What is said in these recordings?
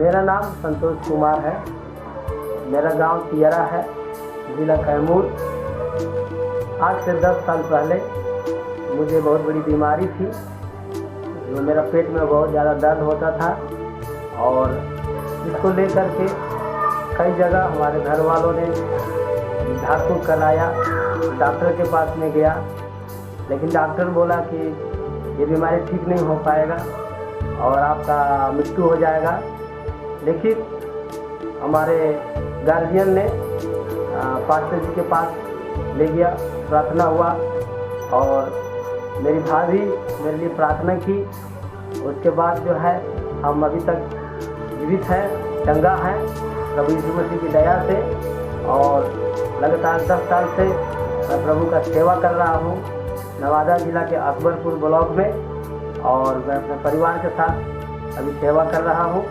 मेरा नाम संतोष कुमार है। मेरा गांव तियरा है, जिला कैमूर। आज से 10 साल पहले मुझे बहुत बड़ी बीमारी थी, जो मेरा पेट में बहुत ज़्यादा दर्द होता था और इसको लेकर के कई जगह हमारे घर वालों ने झाड़-फूँक कराया, डॉक्टर के पास में गया, लेकिन डॉक्टर बोला कि ये बीमारी ठीक नहीं हो पाएगा और आपका मृत्यु हो जाएगा। लेकिन हमारे गार्जियन ने पास्टर जी के पास ले गया, प्रार्थना हुआ और मेरी भाभी मेरे लिए प्रार्थना की। उसके बाद जो है हम अभी तक जीवित हैं, चंगा हैं प्रभु यीशु मसीह की दया से। और लगातार 10 साल से मैं प्रभु का सेवा कर रहा हूँ नवादा जिला के अकबरपुर ब्लॉक में, और मैं अपने परिवार के साथ अभी सेवा कर रहा हूँ।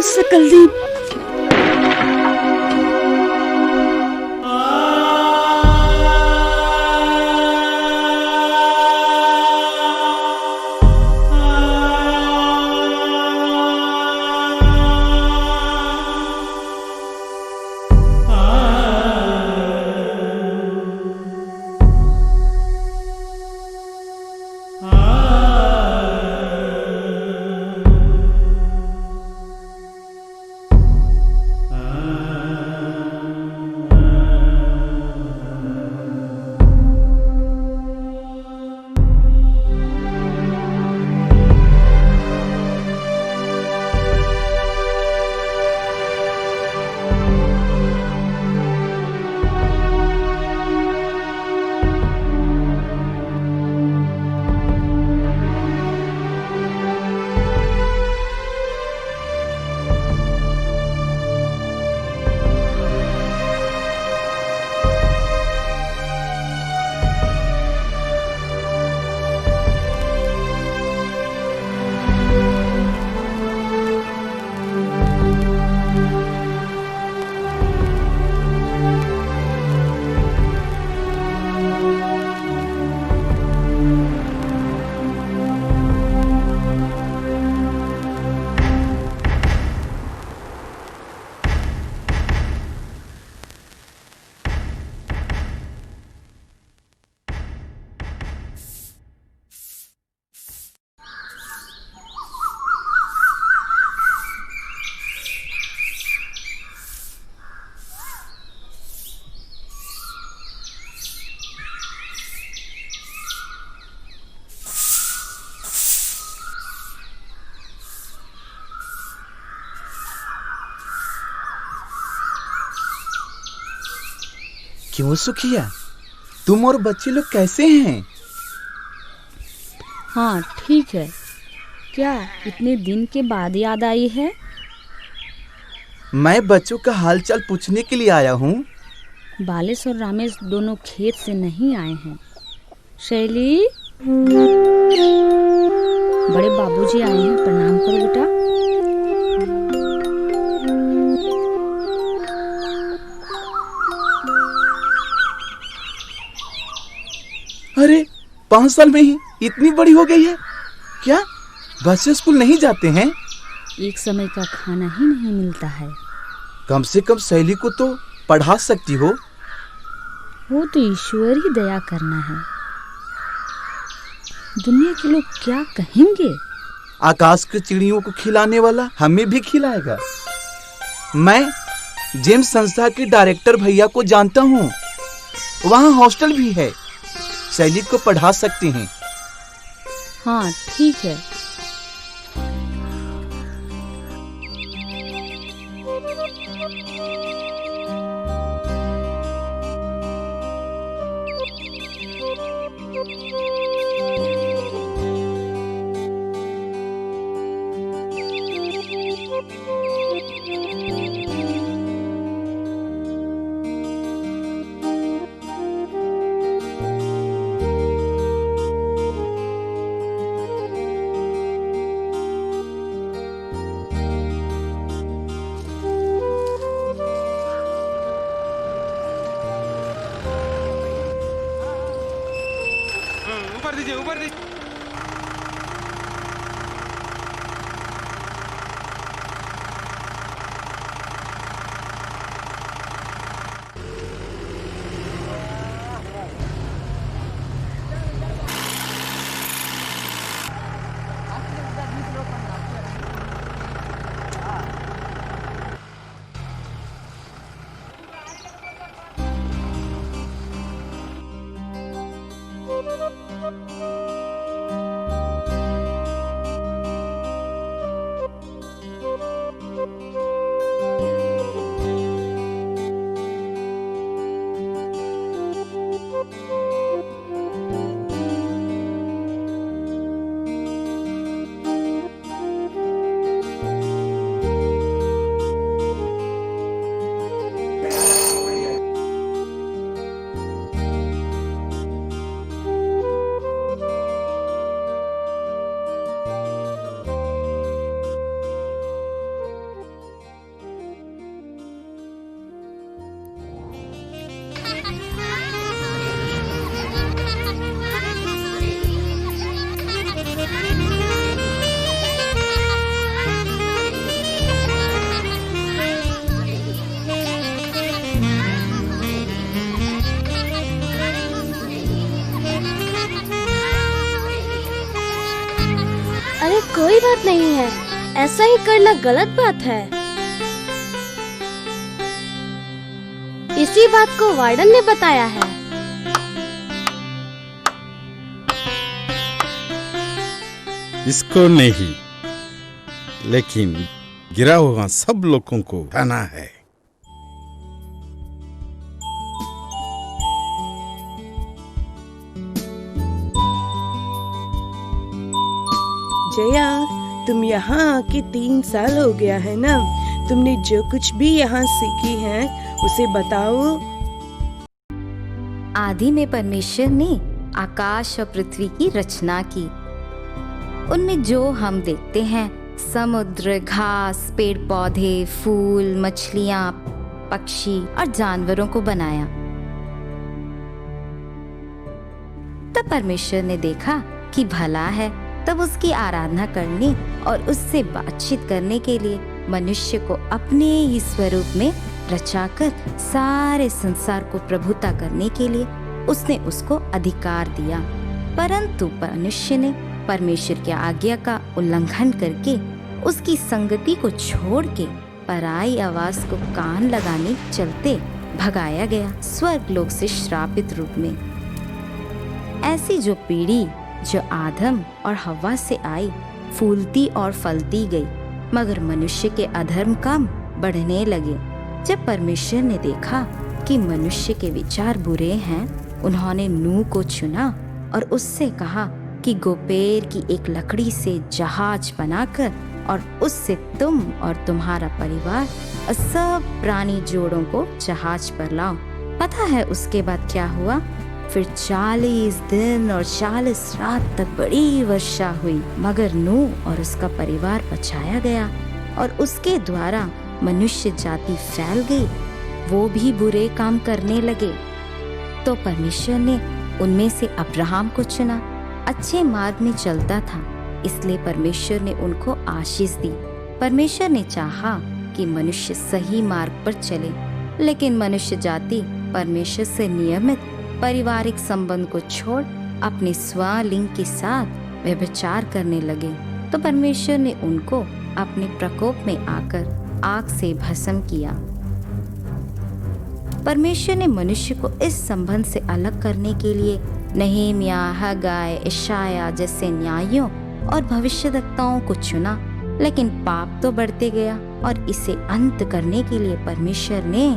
सकलदीप, क्यों सुखिया, तुम और बच्चे लोग कैसे हैं? हाँ ठीक है। क्या इतने दिन के बाद याद आई है? मैं बच्चों का हालचाल पूछने के लिए आया हूँ। बालेश और रामेश दोनों खेत से नहीं आए हैं। शैली, बड़े बाबूजी आए हैं, प्रणाम करो बेटा। अरे 5 साल में ही इतनी बड़ी हो गई है क्या? बच्चे स्कूल नहीं जाते हैं? एक समय का खाना ही नहीं मिलता है। कम से कम शैली को तो पढ़ा सकती हो। वो तो ईश्वर ही दया करना है। दुनिया के लोग क्या कहेंगे? आकाश के चिड़ियों को खिलाने वाला हमें भी खिलाएगा। मैं जेम्स संस्था के डायरेक्टर भैया को जानता हूँ। वहाँ हॉस्टल भी है, शैली को पढ़ा सकते हैं। हाँ ठीक है। ऊपर दीजिए, ऊपर दीजिए। अरे कोई बात नहीं है, ऐसा ही करना गलत बात है। इसी बात को वार्डन ने बताया है। इसको नहीं, लेकिन गिरा हुआ सब लोगों को उठाना है। जया, तुम यहाँ आके 3 साल हो गया है ना? तुमने जो कुछ भी यहाँ सीखी है उसे बताओ। आदि में परमेश्वर ने आकाश और पृथ्वी की रचना की। उनमें जो हम देखते हैं, समुद्र, घास, पेड़ पौधे, फूल, मछलियाँ, पक्षी और जानवरों को बनाया। तब परमेश्वर ने देखा कि भला है। तब उसकी आराधना करने और उससे बातचीत करने के लिए मनुष्य को अपने ही स्वरूप में रचाकर सारे संसार को प्रभुता करने के लिए उसने उसको अधिकार दिया। परंतु मनुष्य ने परमेश्वर की आज्ञा का उल्लंघन करके उसकी संगति को छोड़ के पराई आवाज को कान लगाने चलते भगाया गया स्वर्गलोक से श्रापित रूप में। ऐसी जो पीढ़ी जो आदम और हव्वा से आई फूलती और फलती गई, मगर मनुष्य के अधर्म काम बढ़ने लगे। जब परमेश्वर ने देखा कि मनुष्य के विचार बुरे हैं, उन्होंने नूह को चुना और उससे कहा कि गोपेर की एक लकड़ी से जहाज बनाकर और उससे तुम और तुम्हारा परिवार और सब प्राणी जोड़ों को जहाज पर लाओ। पता है उसके बाद क्या हुआ? फिर 40 दिन और 40 रात तक बड़ी वर्षा हुई, मगर नूह और उसका परिवार बचाया गया और उसके द्वारा मनुष्य जाति फैल गई, वो भी बुरे काम करने लगे। तो परमेश्वर ने उनमें से अब्राहम को चुना। अच्छे मार्ग में चलता था, इसलिए परमेश्वर ने उनको आशीष दी। परमेश्वर ने चाहा कि मनुष्य सही मार्ग पर चले, लेकिन मनुष्य जाति परमेश्वर से नियमित पारिवारिक संबंध को छोड़ अपने स्वलिंग के साथ व्यभिचार करने लगे। तो परमेश्वर ने उनको अपने प्रकोप में आकर आग से भस्म किया। परमेश्वर ने मनुष्य को इस संबंध से अलग करने के लिए नहेमिया, हगाय, इशाया जैसे न्यायियों और भविष्यद्वक्ताओं को चुना, लेकिन पाप तो बढ़ते गया और इसे अंत करने के लिए परमेश्वर ने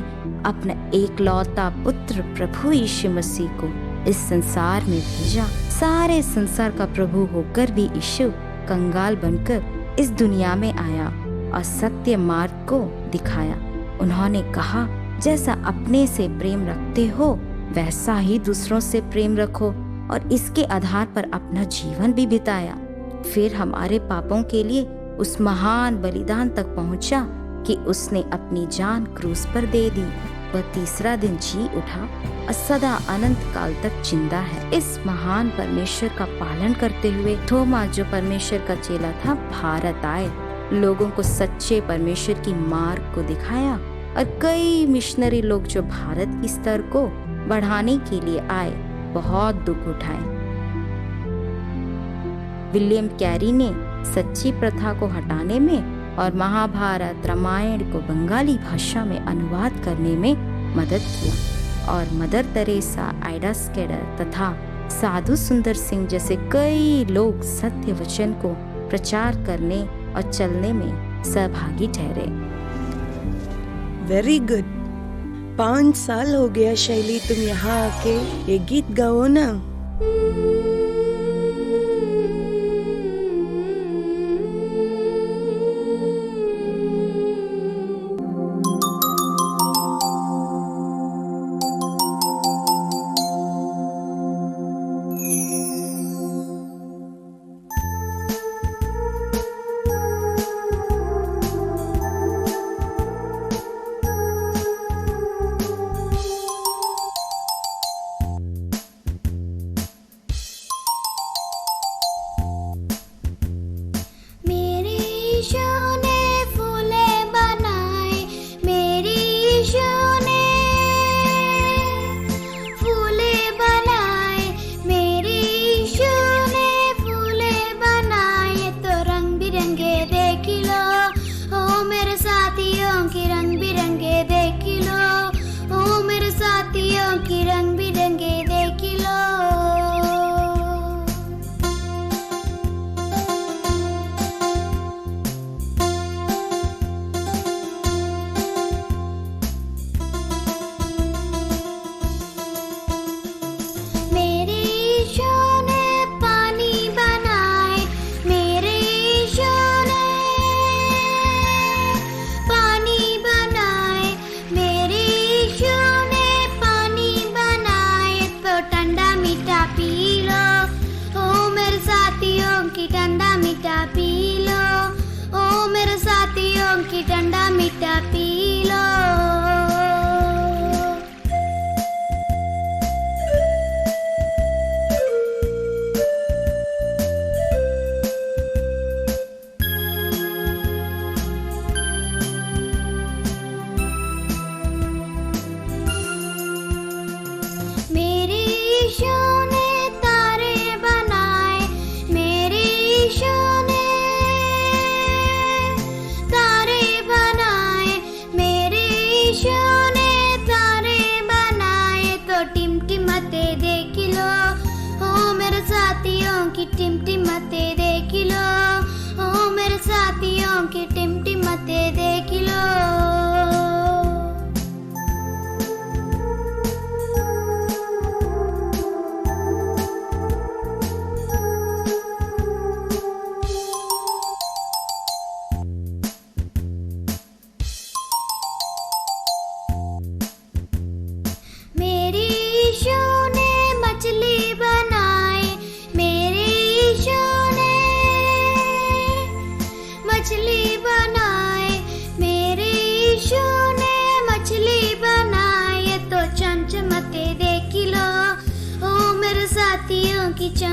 अपना एकलौता पुत्र प्रभु यीशु मसीह को इस संसार में भेजा। सारे संसार का प्रभु होकर भी यीशु कंगाल बनकर इस दुनिया में आया और सत्य मार्ग को दिखाया। उन्होंने कहा, जैसा अपने से प्रेम रखते हो वैसा ही दूसरों से प्रेम रखो, और इसके आधार पर अपना जीवन भी बिताया। फिर हमारे पापों के लिए उस महान बलिदान तक पहुंचा कि उसने अपनी जान क्रूस पर दे दी। वह तीसरा दिन जी उठा और सदा अनंत काल तक जिंदा है। इस महान परमेश्वर का पालन करते हुए थोमा, जो परमेश्वर का चेला था, भारत आए, लोगों को सच्चे परमेश्वर की मार्ग को दिखाया, और कई मिशनरी लोग जो भारत की स्तर को बढ़ाने के लिए आए, बहुत दुख उठाए। विलियम कैरी ने सच्ची प्रथा को हटाने में और महाभारत, रामायण को बंगाली भाषा में अनुवाद करने में मदद किया, और मदर तेरेसा, आइडा स्केडर तथा साधु सुंदर सिंह जैसे कई लोग सत्य वचन को प्रचार करने और चलने में सहभागी ठहरे। Very good. 5 साल हो गया शैली, तुम यहाँ आके ये गीत गाओ ना।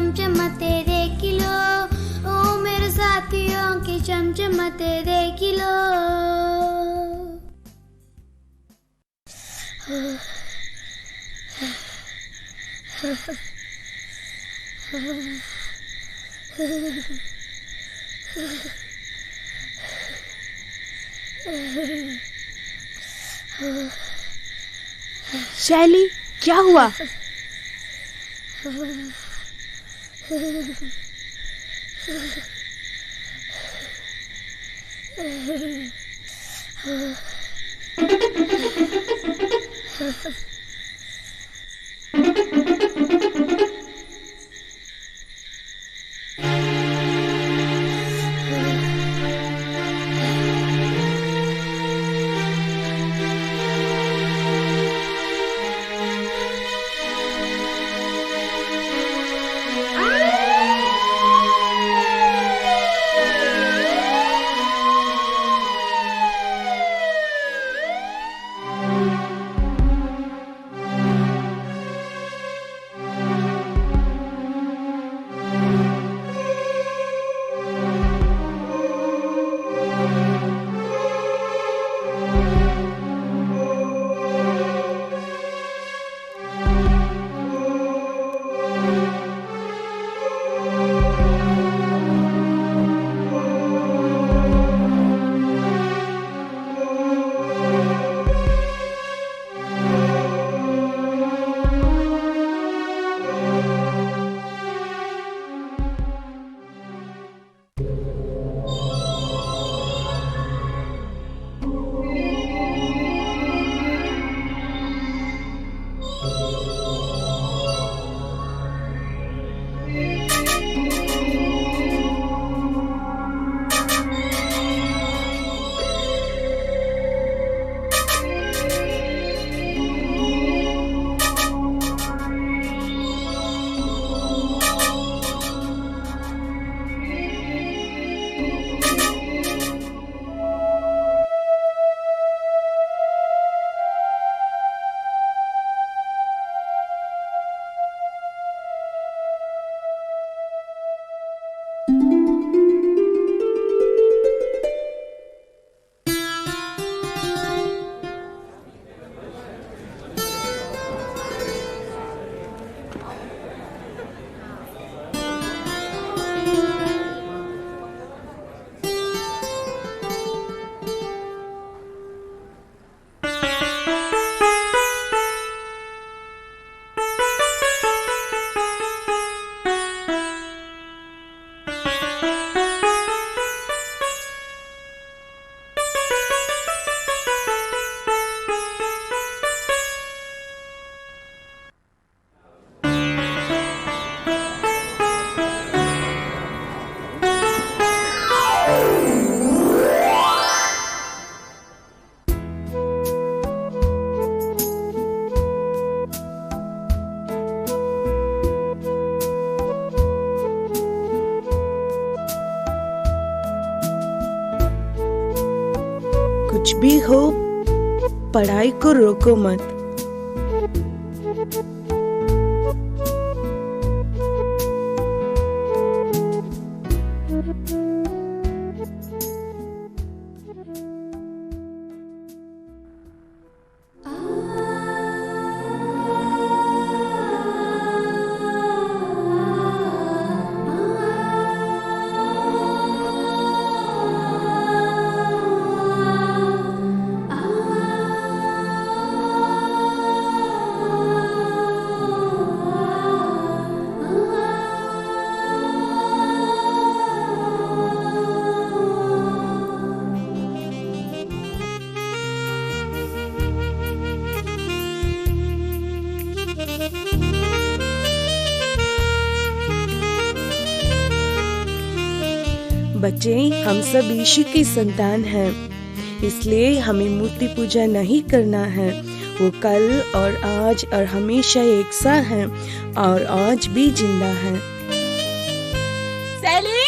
चमचम तेरे किलो, ओ मेरे साथियों के चमचम तेरे किलो। शैली, क्या हुआ? कुछ भी हो, पढ़ाई को रोको मत। बच्चे, हम सब यीशु की संतान हैं, इसलिए हमें मूर्ति पूजा नहीं करना है। वो कल और आज और हमेशा एक सा है और आज भी जिंदा है। सैली,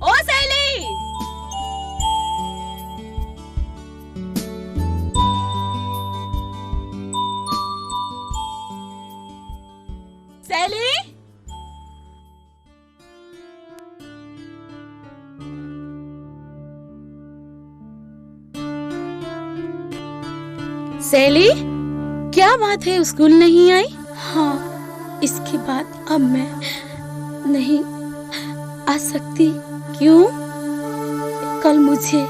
ओ सैली, सैली, सैली, क्या बात है, स्कूल नहीं आई? हाँ, इसके बाद अब मैं नहीं आ सकती। क्यों? कल मुझे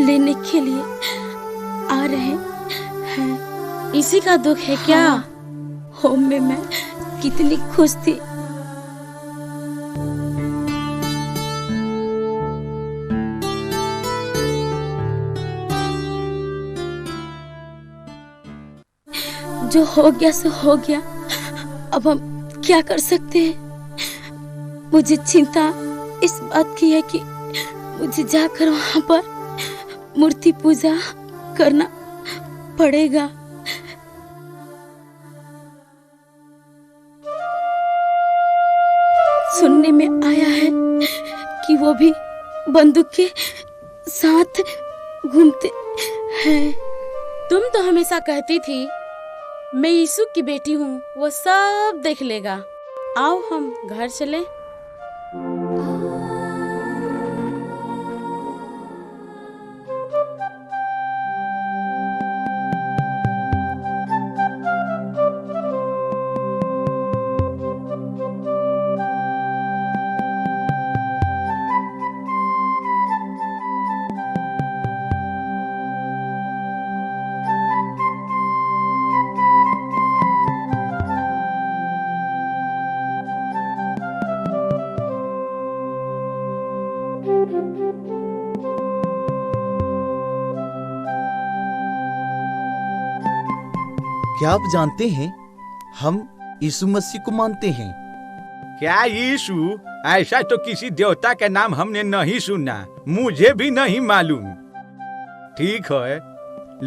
लेने के लिए आ रहे हैं। इसी का दुख है क्या? होम में मैं कितनी खुश थी। जो हो गया सो हो गया, अब हम क्या कर सकते हैं। मुझे चिंता इस बात की है कि मुझे जाकर वहां पर मूर्ति पूजा करना पड़ेगा। सुनने में आया है कि वो भी बंदूक के साथ घूमते हैं। तुम तो हमेशा कहती थी मैं यीशु की बेटी हूँ, वो सब देख लेगा। आओ हम घर चले। क्या आप जानते हैं, हम यीशु मसीह को मानते हैं। क्या यीशु? ऐसा तो किसी देवता का नाम हमने नहीं सुना, मुझे भी नहीं मालूम। ठीक है,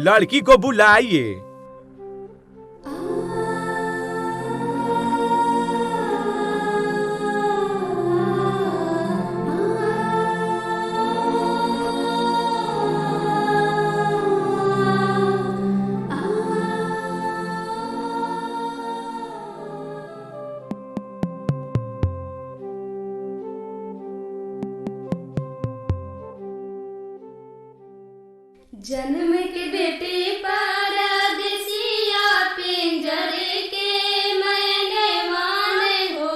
लड़की को बुलाइए। जन्म के बेटे परदेसिया पिंजरे के मैंने माने हो।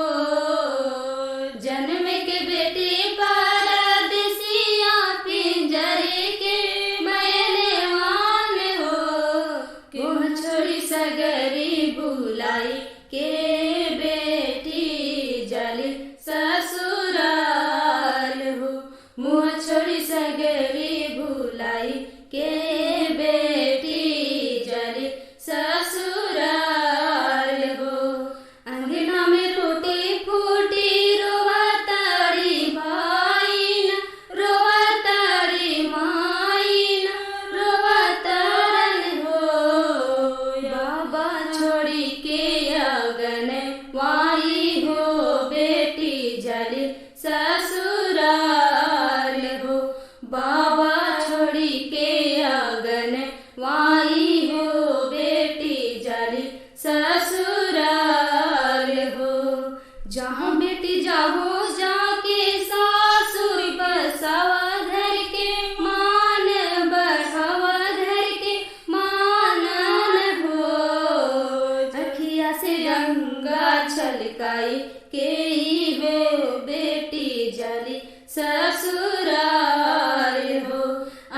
जन्म के बेटे परदेसिया पिंजरे के मैंने माने हो। क्यों छोड़ी सगरी बुलाई के बेटी जली ससुराल हो। मुँह छोड़ी सगरी बुलाई के बेटी जली ससुराल हो। अंगना में टूटी फूटी रोवा तारी भाईन, रोवा तारी माईन, रोवा तारन हो। बाबा छोड़ी के अगन वाई हो बेटी जली ससुराल हो। बाबा छोड़ी के अगन वाई हो बेटी जली ससुराल हो। जहाँ बेटी जाहो जाके सासुर बसावा घर के मान बढ़ावा घर के मानन हो। अखिया से गंगा छलकाई के हो बेटी जली ससुराल हो।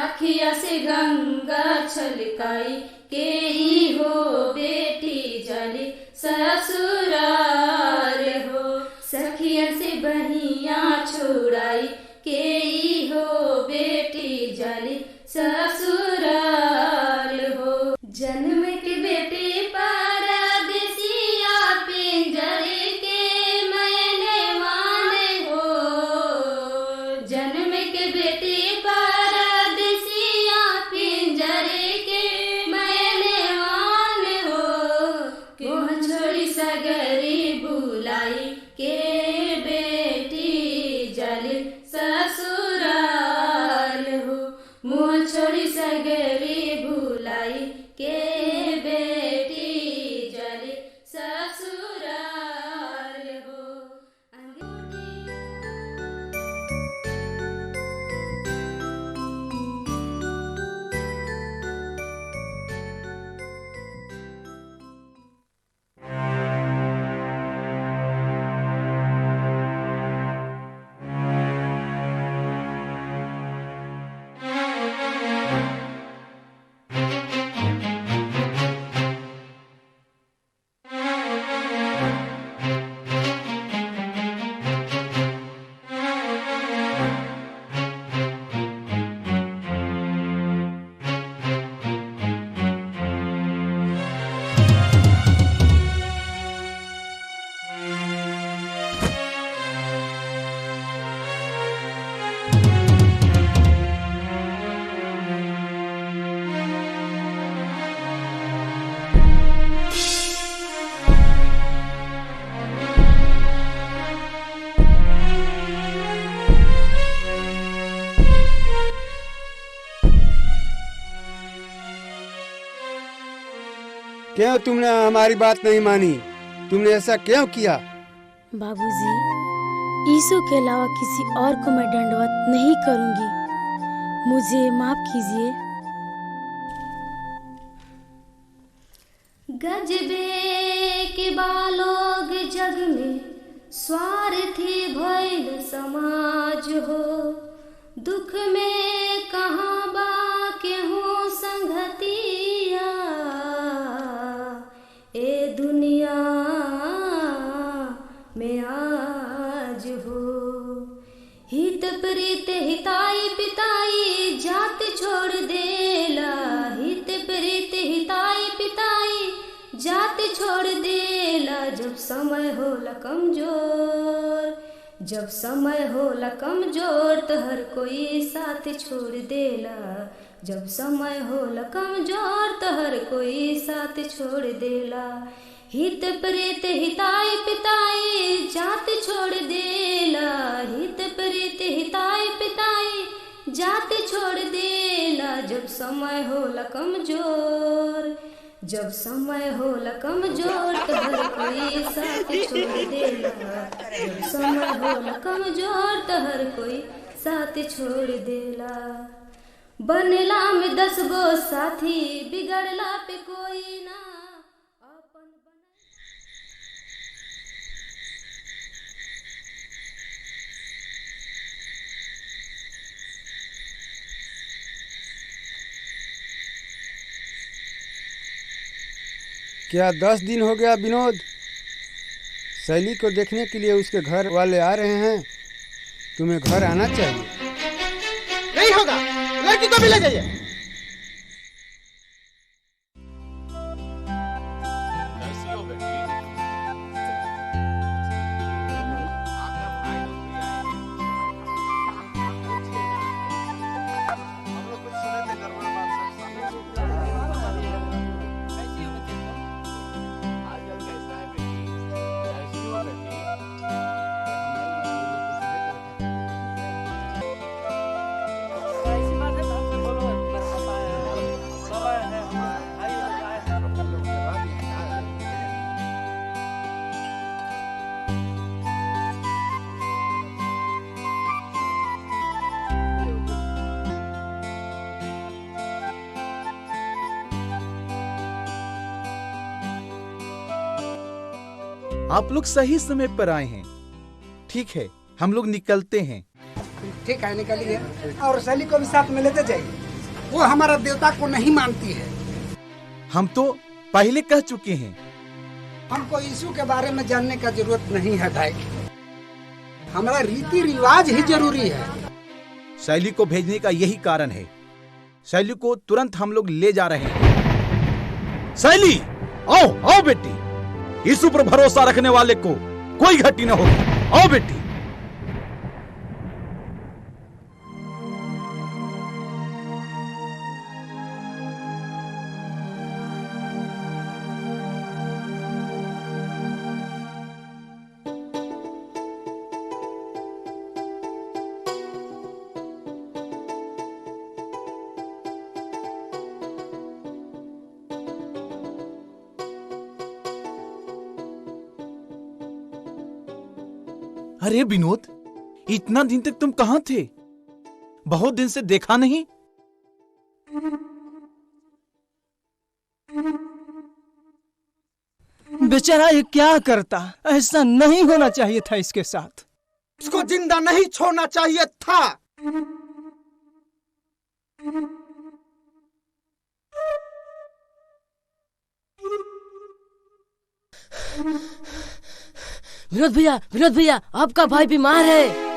अखिया से गंगा छलकाई के हो बेटी जली ससुराल हो। सखिया से बहिया छुड़ाई के हो बेटी जली ससुराल हो। जन्म के बेटे परदेसिया पिंजरे के मैंने माने हो। जन्म के बेटे परदेसिया पिंजरे के मैंने माने हो। क्यों छोड़ी सगरी बुलाई के बेटी जली ससुराल हो। मुँह छोड़ी सगरी बुलाई के बेटी जली ससुराल हो। क्यों तुमने हमारी बात नहीं मानी? तुमने ऐसा क्यों किया? बाबूजी, यीशु के अलावा किसी और को मैं दंडवत नहीं करूंगी। मुझे माफ कीजिए। गजबे के बालोग जग में स्वार्थी भइल समाज हो, दुख में कहाँ बा केहू संगतिया, ए दुनिया में आज हो। हित प्रीत हिताई पिताई जात छोड़ देला, हित प्रीत हिताई पिताई जात छोड़ देला। जब समय होला कमजोर, जब समय होला कमजोर तो हर कोई साथ छोड़ देला। जब समय होला कमजोर तो हर कोई साथ छोड़ देला। हित प्रीत हिताई पिताई जात छोड़ देला, हित प्रीत हिताई पिताई जात छोड़ देला। जब समय होला कमजोर, जब समय होला कमजोर तो हर कोई साथ छोड़ देला। जब समय होला कमजोर तो हर कोई साथ छोड़ देला। बनला में 10 गो साथी, बिगड़ला पे कोई ना। क्या 10 दिन हो गया विनोद? शैली को देखने के लिए उसके घर वाले आ रहे हैं। तुम्हें घर आना चाहिए। नहीं होगा, लड़की को भी ले जाइए। आप लोग सही समय पर आए हैं। ठीक है, हम लोग निकलते हैं। ठीक है, निकलिए। और शैली को भी साथ में लेते जाइए। वो हमारा देवता को नहीं मानती है। हम तो पहले कह चुके हैं। हमको यीशु के बारे में जानने का जरूरत नहीं है भाई। हमारा रीति रिवाज ही जरूरी है। शैली को भेजने का यही कारण है। शैली को तुरंत हम लोग ले जा रहे हैं। शैली, आओ आओ बेटी। यीशु पर भरोसा रखने वाले को कोई घटी न होगी। आओ बेटी। अरे विनोद, इतना दिन तक तुम कहां थे? बहुत दिन से देखा नहीं। बेचारा ये क्या करता? ऐसा नहीं होना चाहिए था इसके साथ। इसको जिंदा नहीं छोड़ना चाहिए था। विनोद भैया, आपका भाई बीमार है।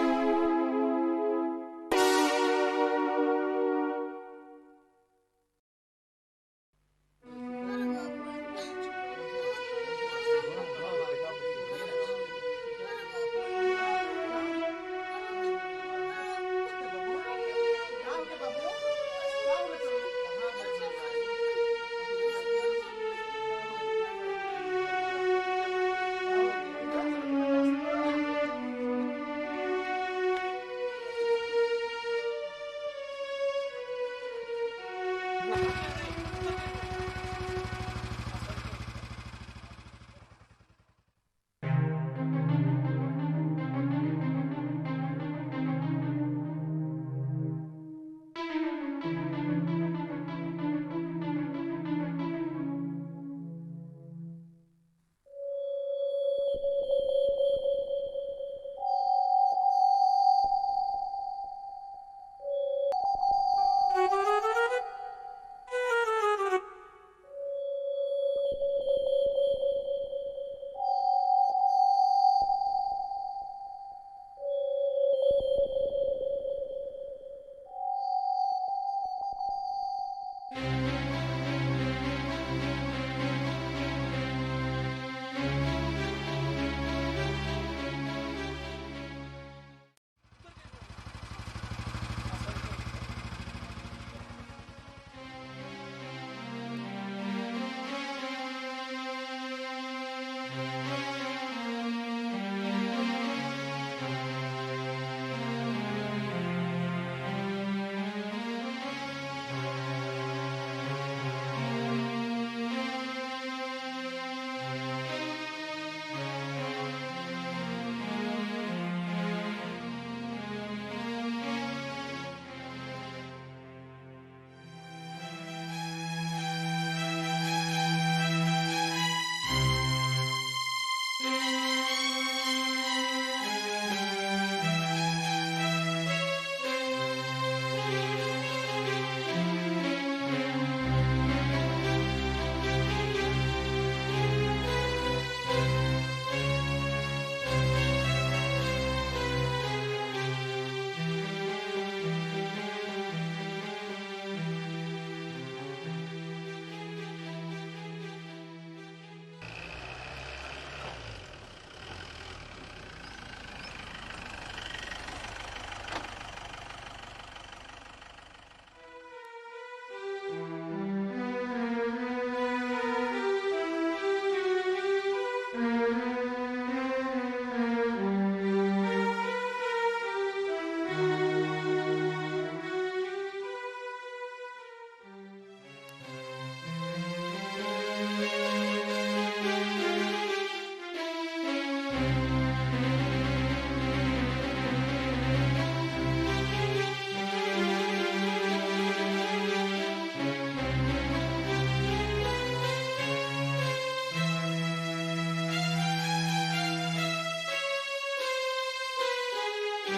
यह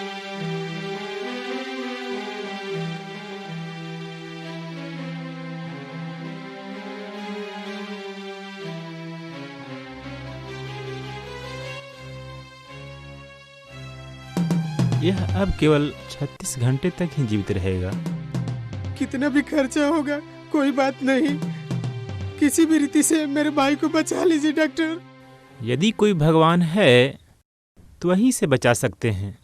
अब केवल 36 घंटे तक ही जीवित रहेगा। कितना भी खर्चा होगा कोई बात नहीं, किसी भी रीति से मेरे भाई को बचा लीजिए डॉक्टर। यदि कोई भगवान है तो वहीं से बचा सकते हैं।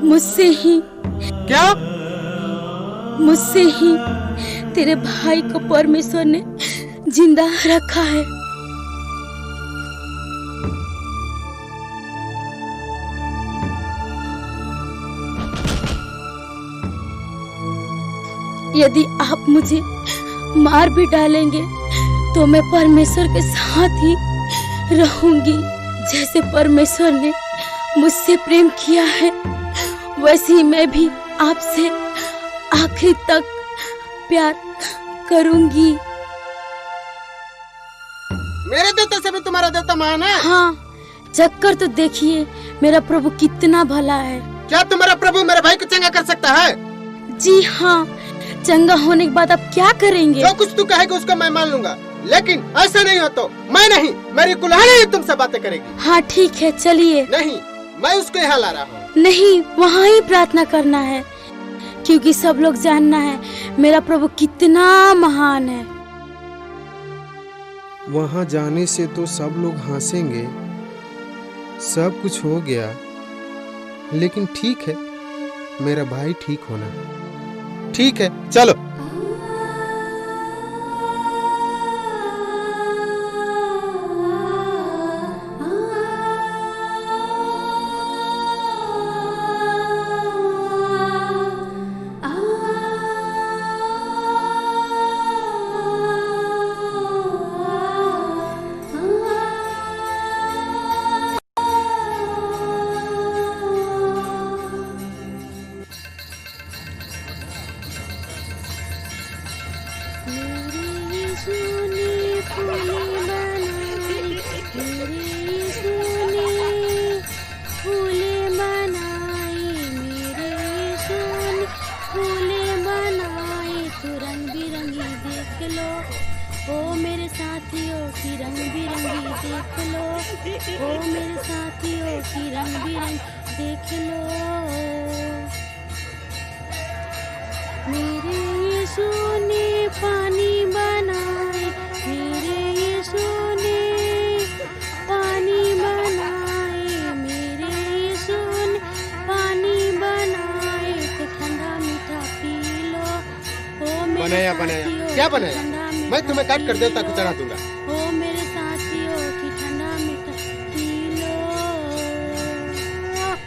मुझसे ही क्या? मुझसे ही तेरे भाई को परमेश्वर ने जिंदा रखा है। यदि आप मुझे मार भी डालेंगे तो मैं परमेश्वर के साथ ही रहूंगी, जैसे परमेश्वर ने मुझसे प्रेम किया है, वैसे ही मैं भी आपसे आखिर तक प्यार करूंगी। मेरे देवता से भी तुम्हारा देवता महान है? हाँ, चक्कर तो देखिए, मेरा प्रभु कितना भला है। क्या तुम्हारा प्रभु मेरे भाई को चंगा कर सकता है? जी हाँ, चंगा होने के बाद आप क्या करेंगे? जो कुछ तू कहेगा उसको मैं मान लूंगा, लेकिन ऐसा नहीं हो तो मैं नहीं, मेरी कुल्हाड़ी ही तुमसे बातें करेगी। हाँ ठीक है, चलिए। नहीं, मैं उसको यहाँ ला रहा हूँ। नहीं, वहाँ ही प्रार्थना करना है, क्योंकि सब लोग जानना है मेरा प्रभु कितना महान है। वहाँ जाने से तो सब लोग हंसेंगे। सब कुछ हो गया, लेकिन ठीक है, मेरा भाई ठीक होना। ठीक है, चलो। बनाया क्या बनाया? मैं तुम्हें काट कर देवता को चढ़ा दूंगा। ओ मेरे साथियों की ठंडा मीठा पी लो।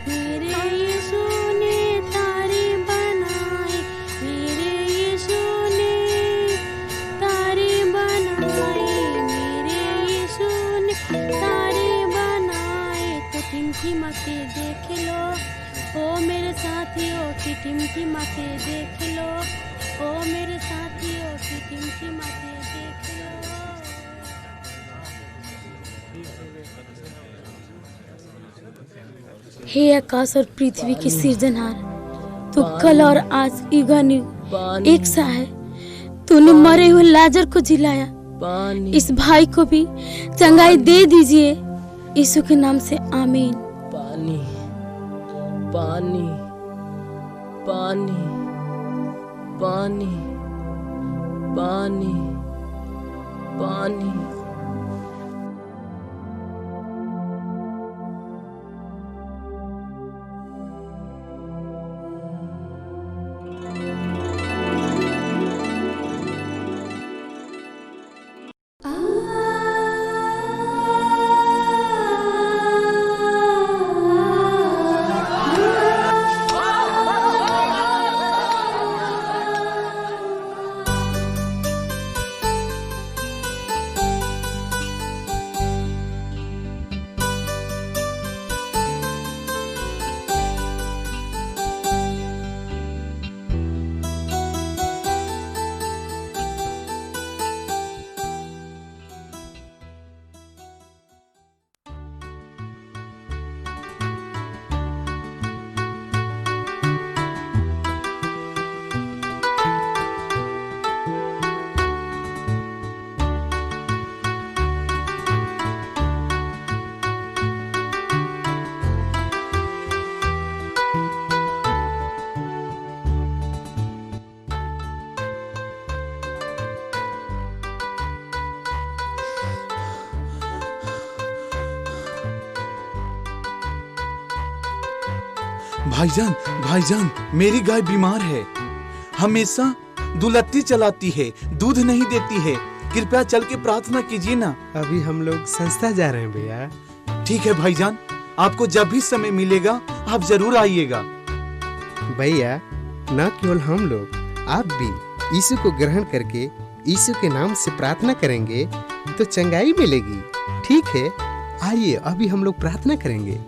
मेरे यीशु ने तारे बनाए, मेरे यीशु ने तारे बनाए, मेरे यीशु ने तारे बनाए। तो टिमटिमा के देख लो, ओ मेरे साथियों की टिमटिमा के देख लो, ओ मेरे साथियों की टिमटिमा के देख लो। हे आकाश और पृथ्वी के सृजनहार, तू कल और आज युगानुयुग एक सा है। तूने मरे हुए लाजर को जिलाया, इस भाई को भी चंगाई दे दीजिए, यीशु के नाम से आमीन। पानी पानी पानी पानी पानी पानी। भाईजान, भाईजान, मेरी गाय बीमार है, हमेशा दुलत्ती चलाती है, दूध नहीं देती है, कृपया चल के प्रार्थना कीजिए ना। अभी हम लोग संस्था जा रहे हैं भैया। ठीक है भाईजान, आपको जब भी समय मिलेगा आप जरूर आइएगा। भैया, न केवल हम लोग, आप भी यीशु को ग्रहण करके यीशु के नाम से प्रार्थना करेंगे तो चंगाई मिलेगी। ठीक है, आइए अभी हम लोग प्रार्थना करेंगे।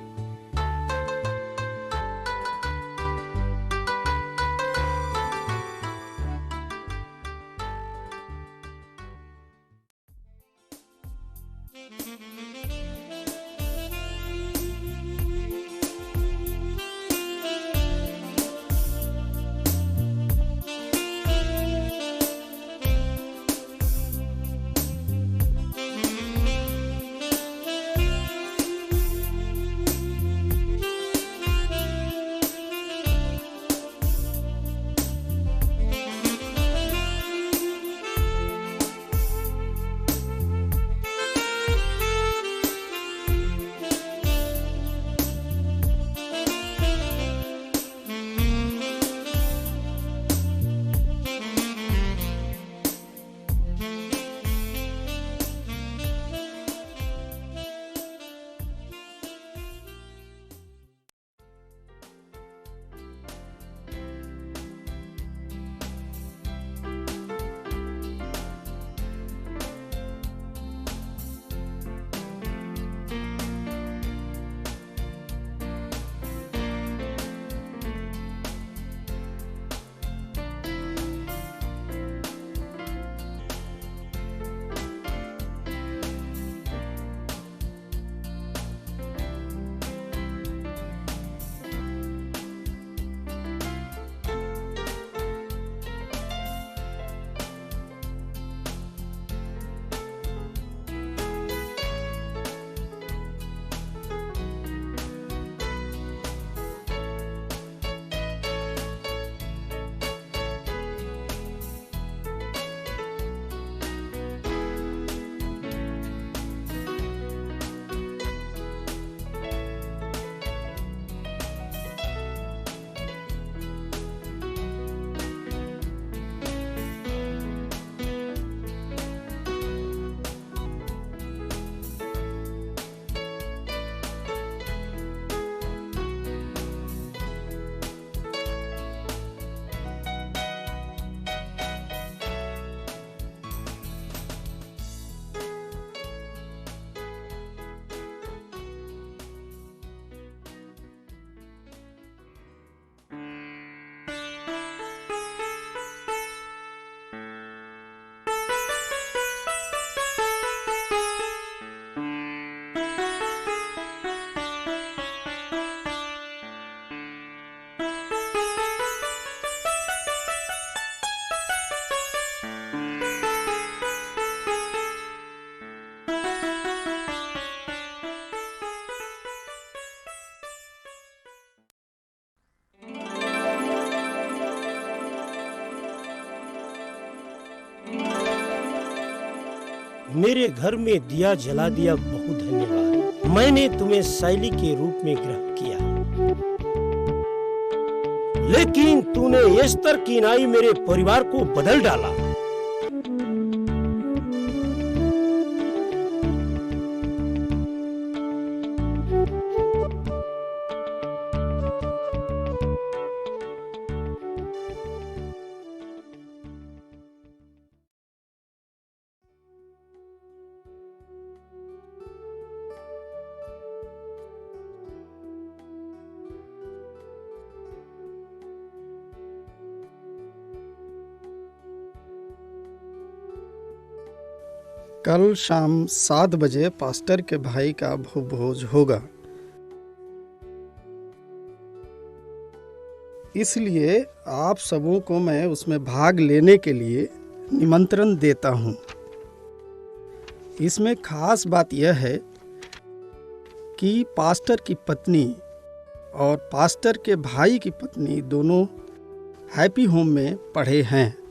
मेरे घर में दिया जला दिया, बहुत धन्यवाद। मैंने तुम्हें शैली के रूप में ग्रहण किया, लेकिन तूने एस्तर की नाई मेरे परिवार को बदल डाला। कल शाम 7 बजे पास्टर के भाई का भोज होगा, इसलिए आप सबों को मैं उसमें भाग लेने के लिए निमंत्रण देता हूं। इसमें खास बात यह है कि पास्टर की पत्नी और पास्टर के भाई की पत्नी दोनों हैप्पी होम में पढ़े हैं।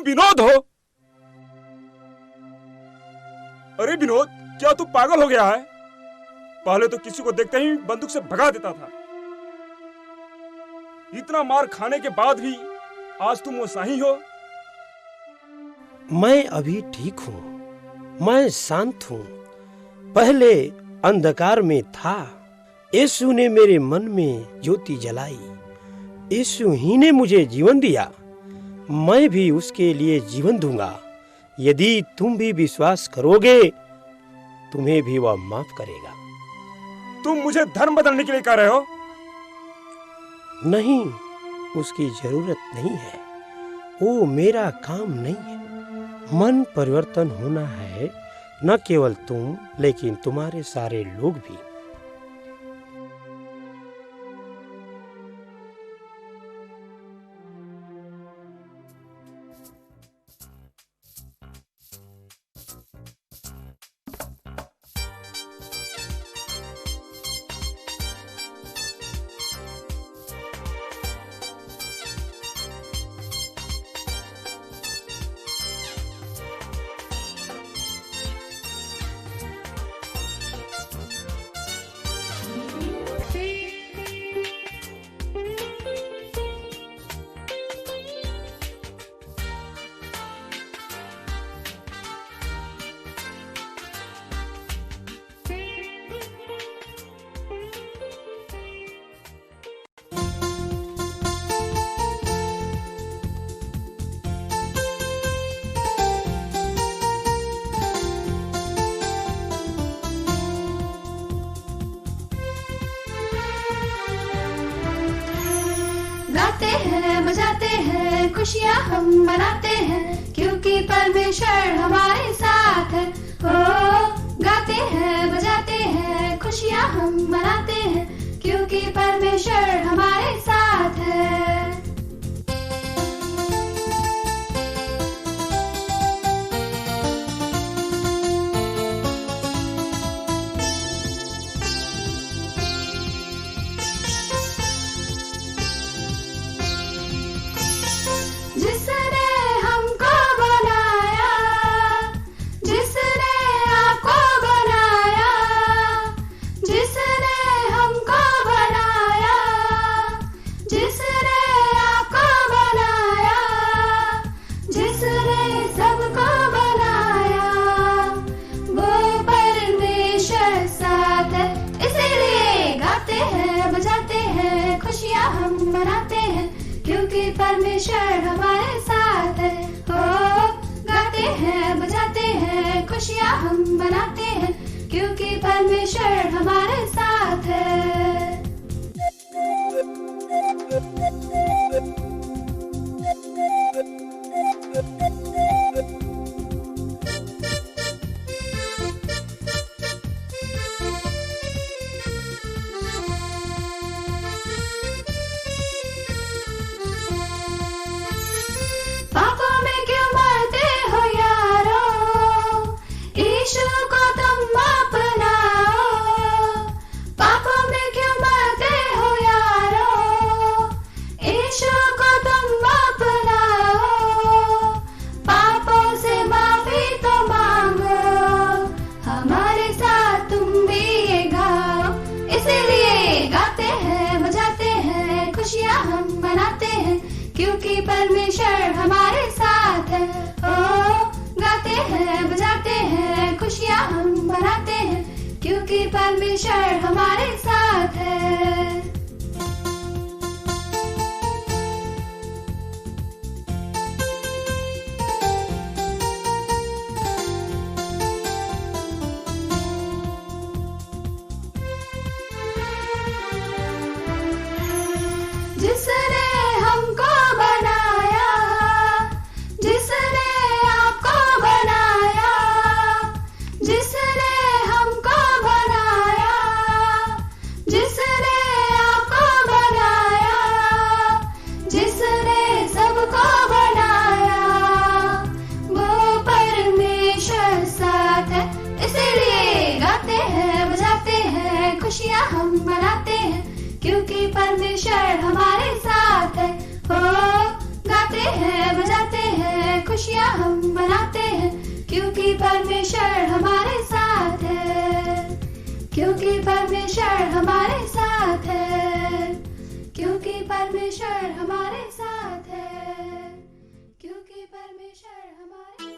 विनोद हो? अरे विनोद, क्या तू पागल हो गया है? पहले तो किसी को देखते ही बंदूक से भगा देता था। इतना मार खाने के बाद भी आज तुम वैसा ही हो। मैं अभी ठीक हूँ, मैं शांत हूँ। पहले अंधकार में था, यीशु ने मेरे मन में ज्योति जलाई। यीशु ही ने मुझे जीवन दिया, मैं भी उसके लिए जीवन दूंगा। यदि तुम भी विश्वास करोगे, तुम्हें भी वह माफ करेगा। तुम मुझे धर्म बदलने के लिए कह रहे हो? नहीं, उसकी जरूरत नहीं है, वो मेरा काम नहीं है। मन परिवर्तन होना है, न केवल तुम लेकिन तुम्हारे सारे लोग भी। बजाते हैं, खुशियाँ हम मनाते हैं, क्योंकि परमेश्वर हमारे साथ है। ओ गाते हैं, बजाते हैं, खुशियाँ हम मनाते हैं, क्योंकि परमेश्वर हमारे साथ है। हम मनाते हैं, क्योंकि परमेश्वर हमारे साथ है। हो गाते हैं, बजाते हैं, खुशियाँ हम मनाते हैं, क्योंकि परमेश्वर हमारे साथ है। पापों में क्यों मरते हो यारो, यीशु को तुम अपनाओ। पापों में क्यों मरते हो यारो, यीशु को तुम अपनाओ। पापों से माफी तो मांगो, हमारे साथ तुम भी ये गाओ। इसीलिए गाते हैं, बजाते हैं, खुशियाँ हम मनाते हैं, क्योंकि परमेश्वर हमारे साथ है। ओ गाते हैं, बजाते हैं, खुशियाँ हम मनाते हैं, क्योंकि परमेश्वर हमारे साथ है। जिसने हमको बनाया, जिसने आपको बनाया, जिसने हमको बनाया, जिसने आपको बनाया, जिसने सबको बनाया, वो परमेश्वर साथ है। इसीलिए गाते हैं, बजाते हैं, खुशियाँ हम मनाते हैं, क्योंकि परमेश्वर हमारे साथ है। हो गाते हैं, बजाते हैं, खुशियाँ हम मनाते हैं, क्योंकि परमेश्वर हमारे साथ है। क्योंकि परमेश्वर हमारे साथ है, क्योंकि परमेश्वर हमारे साथ है, क्योंकि परमेश्वर हमारे